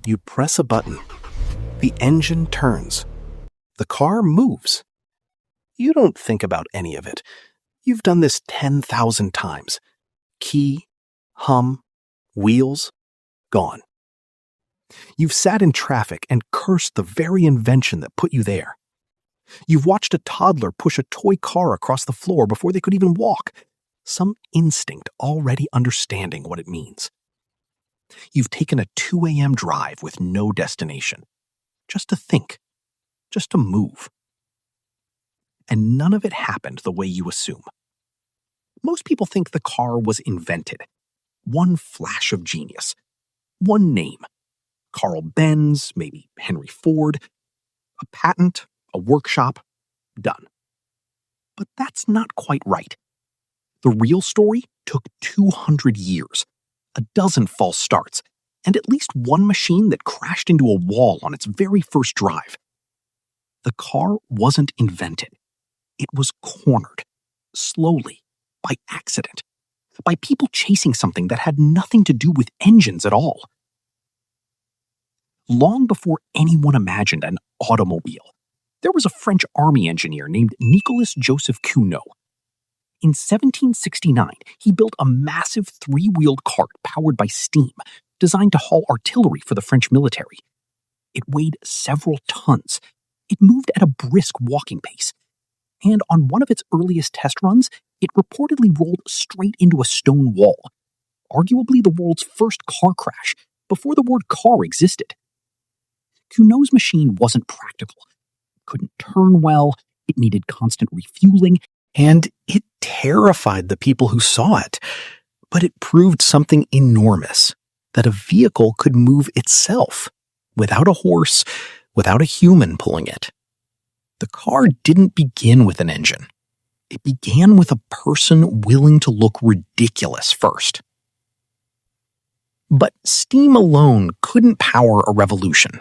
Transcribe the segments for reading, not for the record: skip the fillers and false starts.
You press a button. The engine turns. The car moves. You don't think about any of it. You've done this 10,000 times. Key, hum, wheels, gone. You've sat in traffic and cursed the very invention that put you there. You've watched a toddler push a toy car across the floor before they could even walk, some instinct already understanding what it means. You've taken a 2 a.m. drive with no destination, just to think, just to move. And none of it happened the way you assume. Most people think the car was invented. One flash of genius. One name. Carl Benz, maybe Henry Ford. A patent, a workshop, done. But that's not quite right. The real story took 200 years, a dozen false starts, and at least one machine that crashed into a wall on its very first drive. The car wasn't invented. It was cornered, slowly, by accident, by people chasing something that had nothing to do with engines at all. Long before anyone imagined an automobile, there was a French army engineer named Nicolas Joseph Cugnot. In 1769, he built a massive 3-wheeled cart powered by steam, designed to haul artillery for the French military. It weighed several tons. It moved at a brisk walking pace. And on one of its earliest test runs, it reportedly rolled straight into a stone wall, arguably the world's first car crash, before the word car existed. Cugnot's machine wasn't practical. It couldn't turn well, it needed constant refueling, and it terrified the people who saw it. But it proved something enormous, that a vehicle could move itself, without a horse, without a human pulling it. The car didn't begin with an engine. It began with a person willing to look ridiculous first. But steam alone couldn't power a revolution.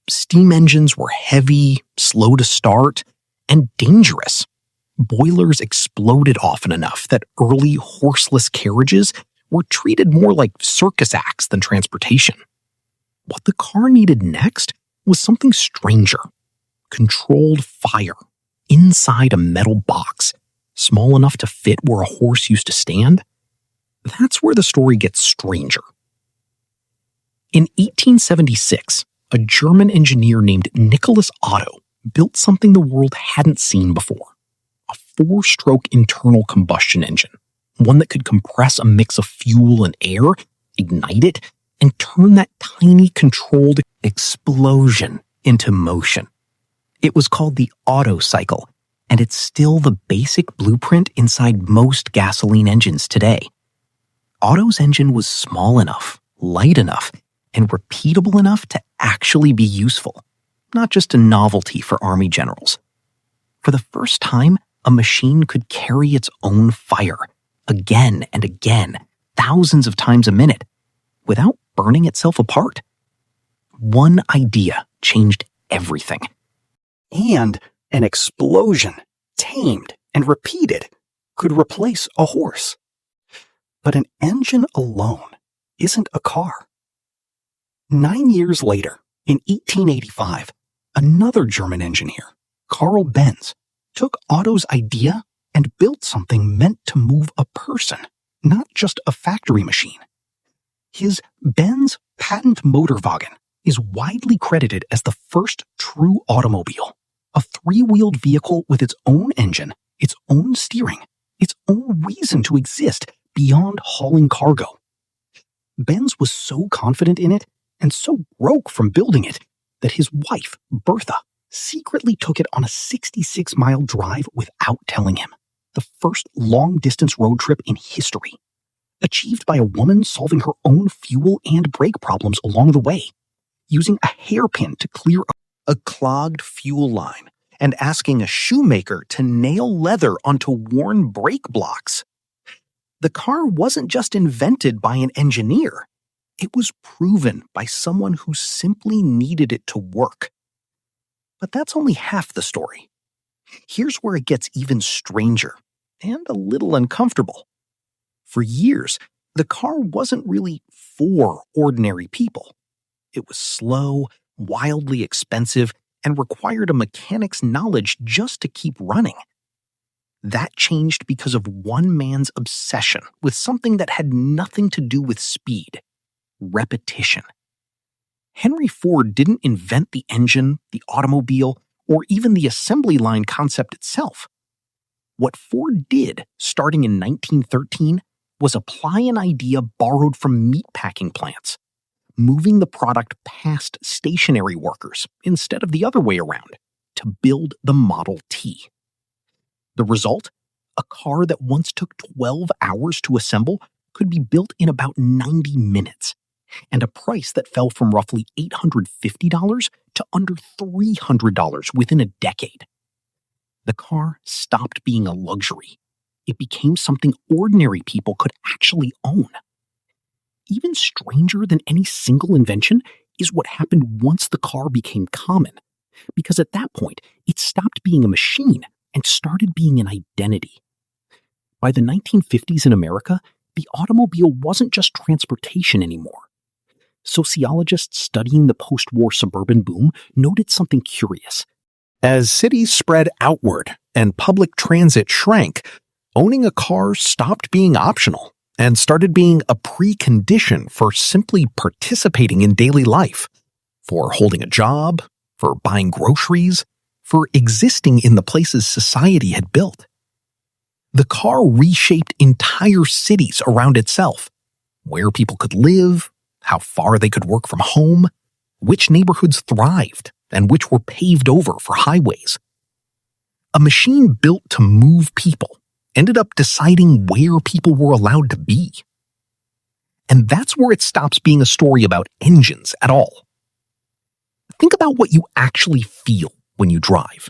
Steam engines were heavy, slow to start, and dangerous. Boilers exploded often enough that early horseless carriages were treated more like circus acts than transportation. What the car needed next was something stranger. Controlled fire, inside a metal box, small enough to fit where a horse used to stand. That's where the story gets stranger. In 1876, a German engineer named Nicholas Otto built something the world hadn't seen before. A 4-stroke internal combustion engine, one that could compress a mix of fuel and air, ignite it, and turn that tiny controlled explosion into motion. It was called the Otto cycle, and it's still the basic blueprint inside most gasoline engines today. Otto's engine was small enough, light enough, and repeatable enough to actually be useful, not just a novelty for army generals. For the first time, a machine could carry its own fire, again and again, thousands of times a minute, without burning itself apart. One idea changed everything. And an explosion, tamed and repeated, could replace a horse. But an engine alone isn't a car. 9 years later, in 1885, another German engineer, Carl Benz, took Otto's idea and built something meant to move a person, not just a factory machine. His Benz patent Motorwagen is widely credited as the first true automobile, a 3-wheeled vehicle with its own engine, its own steering, its own reason to exist beyond hauling cargo. Benz was so confident in it and so broke from building it that his wife, Bertha, secretly took it on a 66-mile drive without telling him, the first long-distance road trip in history, achieved by a woman solving her own fuel and brake problems along the way, using a hairpin to clear a clogged fuel line and asking a shoemaker to nail leather onto worn brake blocks. The car wasn't just invented by an engineer. It was proven by someone who simply needed it to work. But that's only half the story. Here's where it gets even stranger and a little uncomfortable. For years, the car wasn't really for ordinary people. It was slow, wildly expensive, and required a mechanic's knowledge just to keep running. That changed because of one man's obsession with something that had nothing to do with speed: repetition. Henry Ford didn't invent the engine, the automobile, or even the assembly line concept itself. What Ford did, starting in 1913, was apply an idea borrowed from meatpacking plants, moving the product past stationary workers instead of the other way around, to build the Model T. The result? A car that once took 12 hours to assemble could be built in about 90 minutes, and a price that fell from roughly $850 to under $300 within a decade. The car stopped being a luxury. It became something ordinary people could actually own. Even stranger than any single invention is what happened once the car became common, because at that point, it stopped being a machine and started being an identity. By the 1950s in America, the automobile wasn't just transportation anymore. Sociologists studying the post-war suburban boom noted something curious. As cities spread outward and public transit shrank, owning a car stopped being optional and started being a precondition for simply participating in daily life, for holding a job, for buying groceries, for existing in the places society had built. The car reshaped entire cities around itself: where people could live, how far they could work from home, which neighborhoods thrived, and which were paved over for highways. A machine built to move people ended up deciding where people were allowed to be. And that's where it stops being a story about engines at all. Think about what you actually feel when you drive.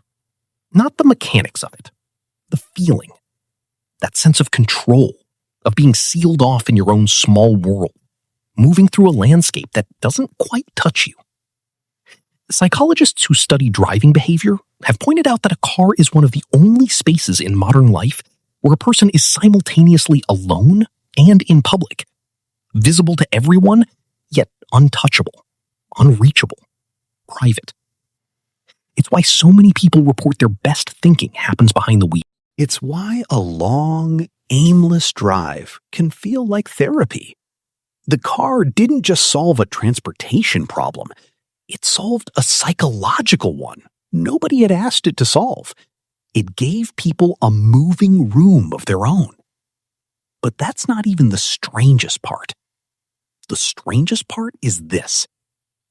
Not the mechanics of it. The feeling. That sense of control, of being sealed off in your own small world, moving through a landscape that doesn't quite touch you. Psychologists who study driving behavior have pointed out that a car is one of the only spaces in modern life where a person is simultaneously alone and in public, visible to everyone, yet untouchable, unreachable, private. It's why so many people report their best thinking happens behind the wheel. It's why a long, aimless drive can feel like therapy. The car didn't just solve a transportation problem. It solved a psychological one nobody had asked it to solve. It gave people a moving room of their own. But that's not even the strangest part. The strangest part is this.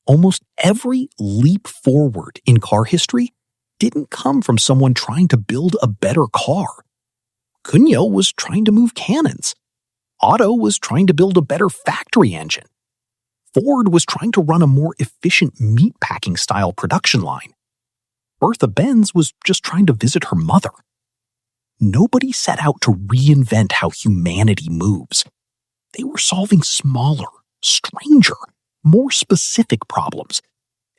Almost every leap forward in car history didn't come from someone trying to build a better car. Cugnot was trying to move cannons. Otto was trying to build a better factory engine. Ford was trying to run a more efficient meatpacking style production line. Bertha Benz was just trying to visit her mother. Nobody set out to reinvent how humanity moves. They were solving smaller, stranger, more specific problems,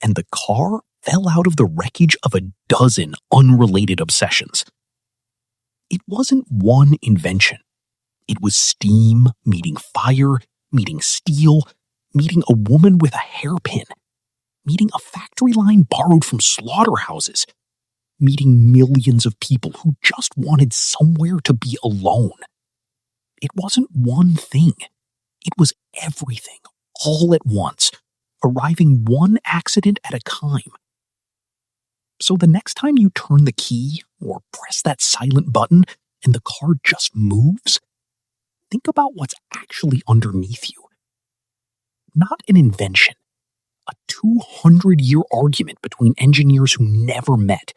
and the car fell out of the wreckage of a dozen unrelated obsessions. It wasn't one invention. It was steam meeting fire, meeting steel, meeting a woman with a hairpin, meeting a factory line borrowed from slaughterhouses, meeting millions of people who just wanted somewhere to be alone. It wasn't one thing. It was everything, all at once, arriving one accident at a time. So the next time you turn the key or press that silent button and the car just moves, think about what's actually underneath you. Not an invention, a 200-year argument between engineers who never met,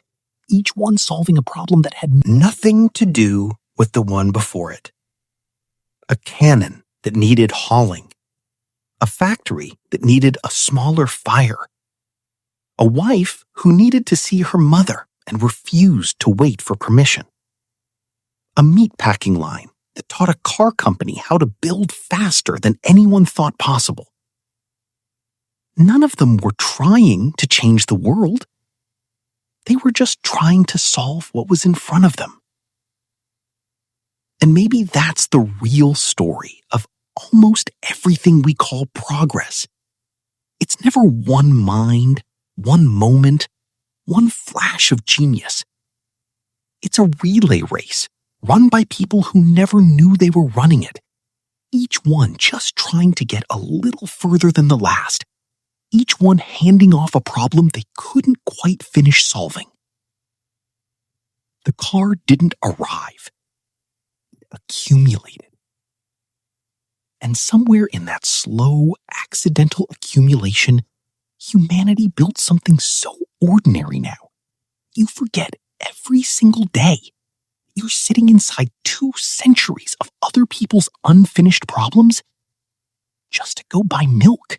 each one solving a problem that had Nothing to do with the one before it. A cannon that needed hauling. A factory that needed a smaller fire. A wife who needed to see her mother and refused to wait for permission. A meatpacking line that taught a car company how to build faster than anyone thought possible. None of them were trying to change the world. They were just trying to solve what was in front of them. And maybe that's the real story of almost everything we call progress. It's never one mind, one moment, one flash of genius. It's a relay race run by people who never knew they were running it, each one just trying to get a little further than the last, each one handing off a problem they couldn't quite finish solving. The car didn't arrive. It accumulated. And somewhere in that slow, accidental accumulation, humanity built something so ordinary now. You forget every single day. You're sitting inside 2 centuries of other people's unfinished problems just to go buy milk.